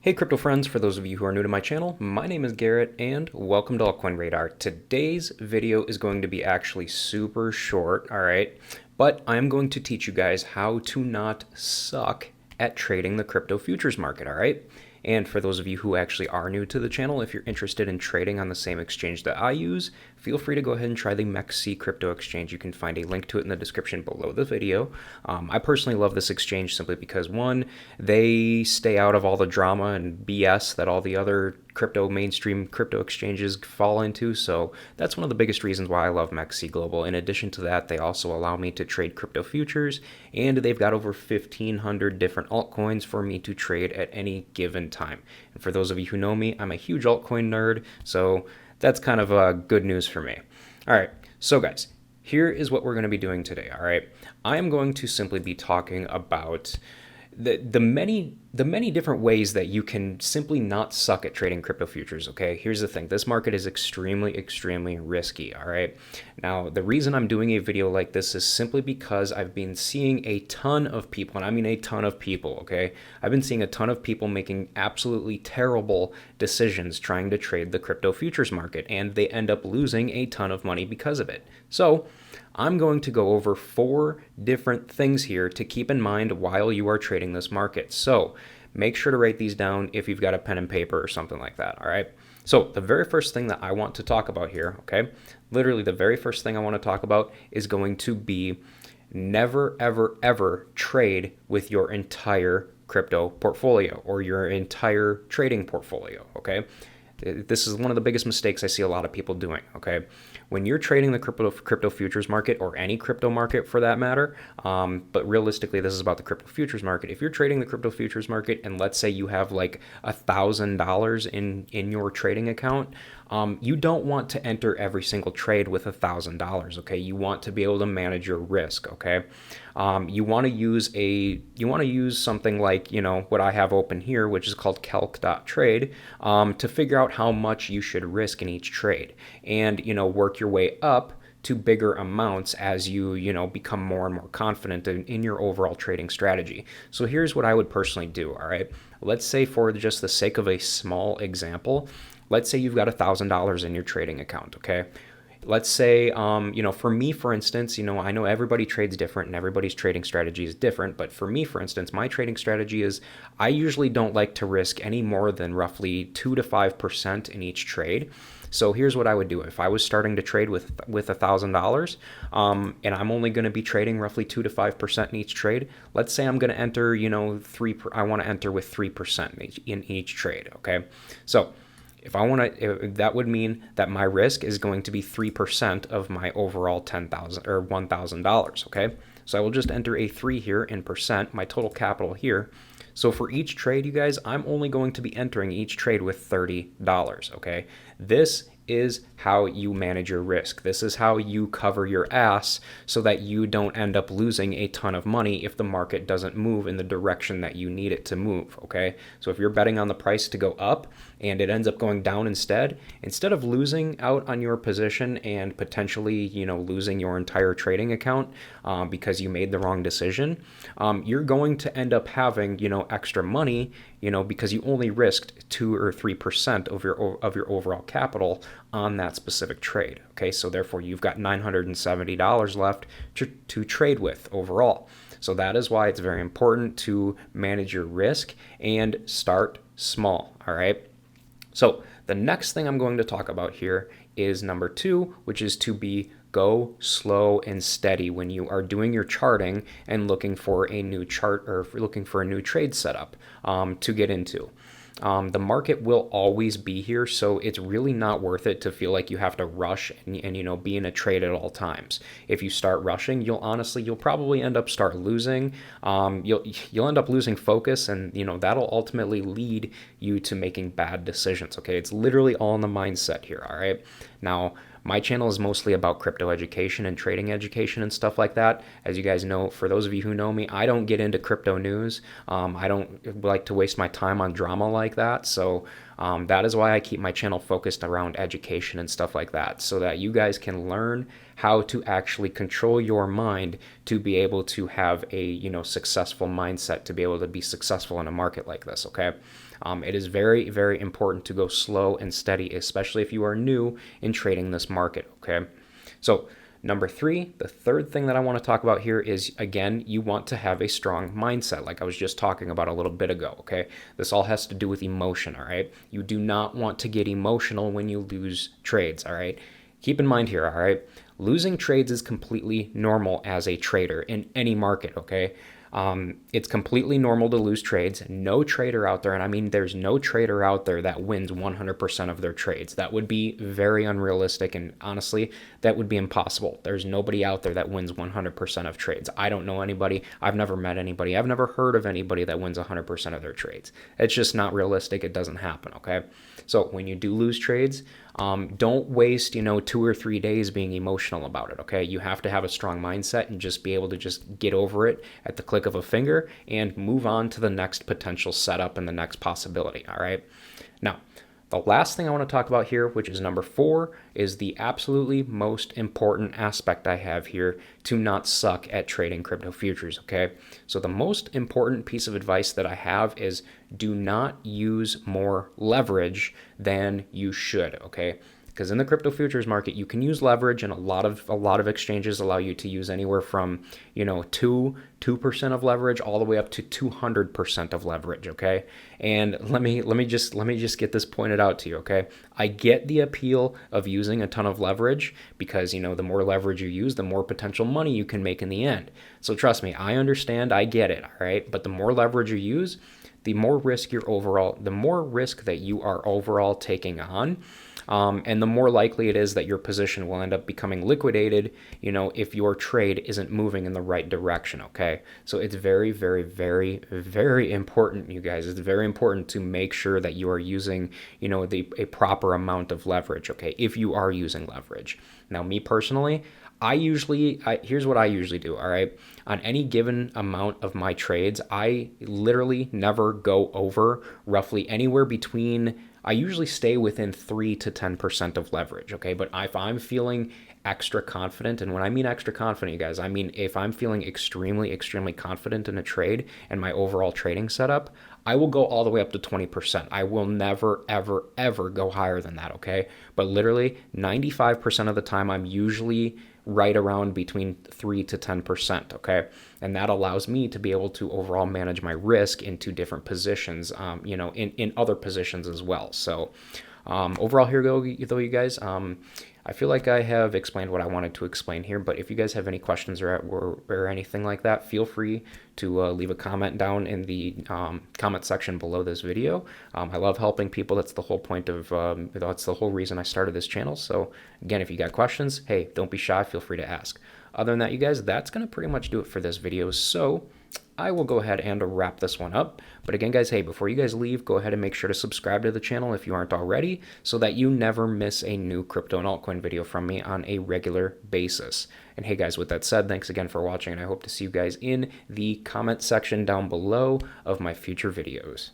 Hey crypto friends, for those of you who are new to my channel, my name is Garrett and welcome to Altcoin Radar. Today's video is going to be actually super short, all right? But I'm going to teach you guys how to not suck at trading the crypto futures market, all right? And for those of you who actually are new to the channel, if you're interested in trading on the same exchange that I use, feel free to go ahead and try the MEXC crypto exchange. You can find a link to it in the description below the video. I personally love this exchange simply because, one, they stay out of all the drama and BS that all the other mainstream crypto exchanges fall into. So that's one of the biggest reasons why I love MEXC Global. In addition to that, they also allow me to trade crypto futures, and they've got over 1,500 different altcoins for me to trade at any given time. And for those of you who know me, I'm a huge altcoin nerd, so that's kind of good news for me. All right, so guys, here is what we're going to be doing today. All right, I am going to simply be talking about the many different ways that you can simply not suck at trading crypto futures. Okay, here's the thing: this market is extremely risky. All right, now the reason I'm doing a video like this is simply because I've been seeing a ton of people, and I mean a ton of people. Okay, I've been seeing a ton of people making absolutely terrible decisions trying to trade the crypto futures market, and they end up losing a ton of money because of it. So I'm going to go over 4 different things here to keep in mind while you are trading this market. So make sure to write these down if you've got a pen and paper or something like that, all right? So the very first thing that I want to talk about here, okay, literally the very first thing I want to talk about is going to be never, ever trade with your entire crypto portfolio or your entire trading portfolio, okay? This is one of the biggest mistakes I see a lot of people doing, okay? When you're trading the crypto futures market, or any crypto market for that matter, but realistically this is about the crypto futures market. If you're trading the crypto futures market and let's say you have like $1,000 in your trading account, you don't want to enter every single trade with $1,000, okay? You want to be able to manage your risk, okay? You want to use something like, you know, what I have open here, which is called calc.trade, to figure out how much you should risk in each trade, and, you know, work your way up to bigger amounts as you become more and more confident in your overall trading strategy. So here's what I would personally do, all right? Let's say, for just the sake of a small example, let's say you've got $1,000 in your trading account, okay? Let's say, for me, for instance, I know everybody trades different and everybody's trading strategy is different, but for me, for instance, my trading strategy is I usually don't like to risk any more than roughly 2 to 5% in each trade. So here's what I would do if I was starting to trade with $1,000, and I'm only going to be trading roughly 2 to 5% in each trade. Let's say I'm going to enter, I want to enter with 3% in each trade. Okay, so if I want to, that would mean that my risk is going to be 3% of my overall $10,000 or $1,000. Okay, so I will just enter a 3 here in percent, my total capital here. So for each trade, you guys, I'm only going to be entering each trade with $30, okay? This is how you manage your risk. This is how you cover your ass so that you don't end up losing a ton of money if the market doesn't move in the direction that you need it to move, okay? So if you're betting on the price to go up and it ends up going down instead of losing out on your position and potentially, losing your entire trading account because you made the wrong decision, you're going to end up having, extra money, because you only risked 2 or 3% of your overall capital on that specific trade. Okay, so therefore you've got $970 left to trade with overall. So that is why it's very important to manage your risk and start small. All right. So the next thing I'm going to talk about here is number 2, which is to go slow and steady when you are doing your charting and looking for a new chart or looking for a new trade setup to get into. The market will always be here, so it's really not worth it to feel like you have to rush and be in a trade at all times. If you start rushing, you'll probably end up losing. You'll end up losing focus, and that'll ultimately lead you to making bad decisions. Okay, it's literally all in the mindset here. All right, now my channel is mostly about crypto education and trading education and stuff like that. As you guys know, for those of you who know me, I don't get into crypto news. I don't like to waste my time on drama like that. So That is why I keep my channel focused around education and stuff like that, so that you guys can learn how to actually control your mind to be able to have a, successful mindset, to be able to be successful in a market like this, okay? It is very, very important to go slow and steady, especially if you are new in trading this market, okay? So number three, the third thing that I want to talk about here is, again, you want to have a strong mindset, like I was just talking about a little bit ago, okay? This all has to do with emotion, all right? You do not want to get emotional when you lose trades, all right? Keep in mind here, all right? Losing trades is completely normal as a trader in any market, okay? It's completely normal to lose trades. No trader out there, and I mean there's no trader out there that wins 100% of their trades. That would be very unrealistic, and honestly, that would be impossible. There's nobody out there that wins 100% of trades. I don't know anybody. I've never met anybody. I've never heard of anybody that wins 100% of their trades. It's just not realistic. It doesn't happen, okay? So when you do lose trades, don't waste, 2 or 3 days being emotional about it, okay? You have to have a strong mindset and just be able to just get over it at the click of a finger and move on to the next potential setup and the next possibility, all right? Now, the last thing I want to talk about here, which is number 4, is the absolutely most important aspect I have here to not suck at trading crypto futures, okay? So the most important piece of advice that I have is do not use more leverage than you should, okay? Because in the crypto futures market, you can use leverage, and a lot of exchanges allow you to use anywhere from 2% of leverage all the way up to 200% of leverage. Okay, and let me just get this pointed out to you. Okay, I get the appeal of using a ton of leverage because the more leverage you use, the more potential money you can make in the end. So trust me, I understand, I get it. All right, but the more leverage you use, the more risk that you are overall taking on. And the more likely it is that your position will end up becoming liquidated, if your trade isn't moving in the right direction, okay? So it's very, very, very, very important, you guys. It's very important to make sure that you are using, a proper amount of leverage, okay? If you are using leverage. Now, me personally, here's what I usually do, all right? On any given amount of my trades, I literally never go over roughly anywhere between, I usually stay within 3 to 10% of leverage, okay? But if I'm feeling extra confident, and when I mean extra confident, you guys, I mean if I'm feeling extremely, extremely confident in a trade and my overall trading setup, I will go all the way up to 20%. I will never, ever, ever go higher than that, okay? But literally 95% of the time, I'm usually right around between 3 to 10%, okay? And that allows me to be able to overall manage my risk into different positions, in other positions as well. So overall here though, you guys, I feel like I have explained what I wanted to explain here, but if you guys have any questions or anything like that, feel free to leave a comment down in the comment section below this video. I love helping people. That's the whole point of, that's the whole reason I started this channel. So again, if you got questions, hey, don't be shy, feel free to ask. Other than that, you guys, that's going to pretty much do it for this video. So I will go ahead and wrap this one up. But again, guys, hey, before you guys leave, go ahead and make sure to subscribe to the channel if you aren't already, so that you never miss a new crypto and altcoin video from me on a regular basis. And hey, guys, with that said, thanks again for watching, and I hope to see you guys in the comment section down below of my future videos.